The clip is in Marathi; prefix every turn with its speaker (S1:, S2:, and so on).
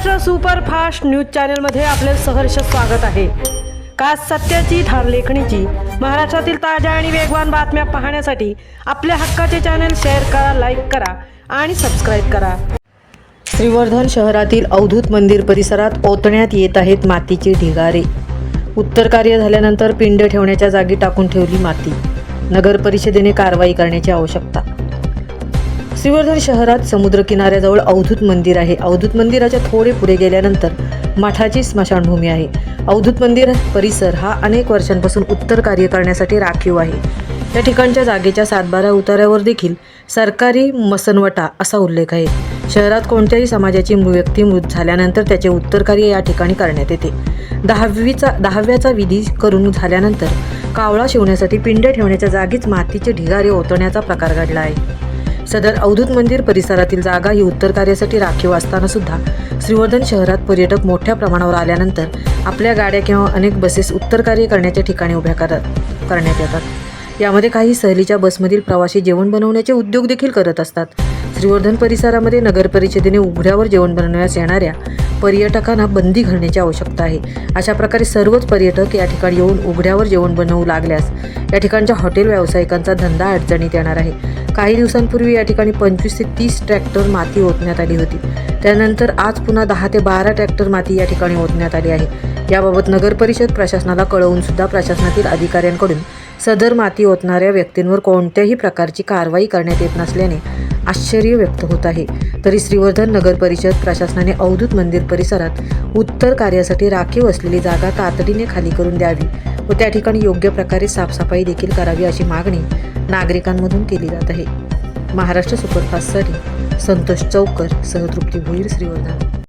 S1: महाराष्ट्र सुपरफास्ट न्यूज चॅनलमध्ये आपले सहर्ष स्वागत आहे। खास सत्याची ठार लेखणीची महाराष्ट्रातील ताज्या आणि वेगवान बातम्या पाहण्यासाठी आपल्या हक्काचे चॅनल शेअर करा, लाईक करा आणि सबस्क्राइब करा। श्रीवर्धन शहरातील अवधूत मंदिर परिसरात ओतण्यात येत आहेत मातीचे ढिगारे। उत्तर कार्य झाल्यानंतर पिंड ठेवण्याच्या जागी टाकून ठेवली माती। नगर परिषदेने कारवाई करण्याची आवश्यकता। श्रीवर्धन शहरात समुद्र किनाऱ्याजवळ अवधूत मंदिर आहे। अवधूत मंदिराच्या थोडे पुढे गेल्यानंतर मठाची स्मशानभूमी आहे। अवधूत मंदिर परिसर हा अनेक वर्षांपासून उत्तर कार्य करण्यासाठी राखीव आहे। या ठिकाणच्या जागेच्या 7-12 उतार्यावर देखील सरकारी मसनवटा असा उल्लेख आहे। शहरात कोणत्याही समाजाची व्यक्ती मृत झाल्यानंतर त्याचे उत्तर कार्य या ठिकाणी करण्यात येते। 10व्याचा विधी करून झाल्यानंतर कावळा शिवण्यासाठी पिंड ठेवण्याच्या जागीच मातीचे ढिगारे ओतण्याचा प्रकार घडला आहे। सदर अवधूत मंदिर परिसरातील जागा ही उत्तर कार्यासाठी राखीव असताना सुद्धा श्रीवर्धन शहरात पर्यटक मोठ्या प्रमाणावर आल्यानंतर आपल्या गाड्या किंवा अनेक बसेस उत्तर कार्य करण्याच्या ठिकाणी उभ्या करण्यात येतात। यामध्ये काही सहलीच्या बसमधील प्रवासी जेवण बनवण्याचे उद्योग देखील करत असतात। श्रीवर्धन परिसरामध्ये नगर परिषदेने उघड्यावर जेवण बनवण्यास येणाऱ्या पर्यटकांना बंदी घालण्याची आवश्यकता आहे। अशा प्रकारे सर्वच पर्यटक या ठिकाणी येऊन उघड्यावर जेवण बनवू लागल्यास या ठिकाणच्या हॉटेल व्यावसायिकांचा धंदा अडचणीत येणार आहे। काही दिवसांपूर्वी या ठिकाणी 25 ते 30 ट्रॅक्टर माती ओतण्यात आली होती। त्यानंतर आज पुन्हा 10 ते 12 ट्रॅक्टर माती या ठिकाणी ओतण्यात आली आहे। याबाबत नगर परिषद प्रशासनाला कळवून सुद्धा प्रशासनातील अधिकाऱ्यांकडून सदर माती ओतणाऱ्या व्यक्तींवर कोणत्याही प्रकारची कारवाई करण्यात येत नसल्याने आश्चर्य व्यक्त होत आहे। तरी श्रीवर्धन नगर परिषद प्रशासनाने अवधूत मंदिर परिसरात उत्तर कार्यासाठी राखीव असलेली जागा तातडीने खाली करून द्यावी व त्या ठिकाणी योग्य प्रकारे साफसफाई देखील करावी अशी मागणी नागरिकांमधून केली जात आहे। महाराष्ट्र सुपरफास्टसाठी संतोष चौकर सह तृप्ती भोईर, श्रीवर्धन।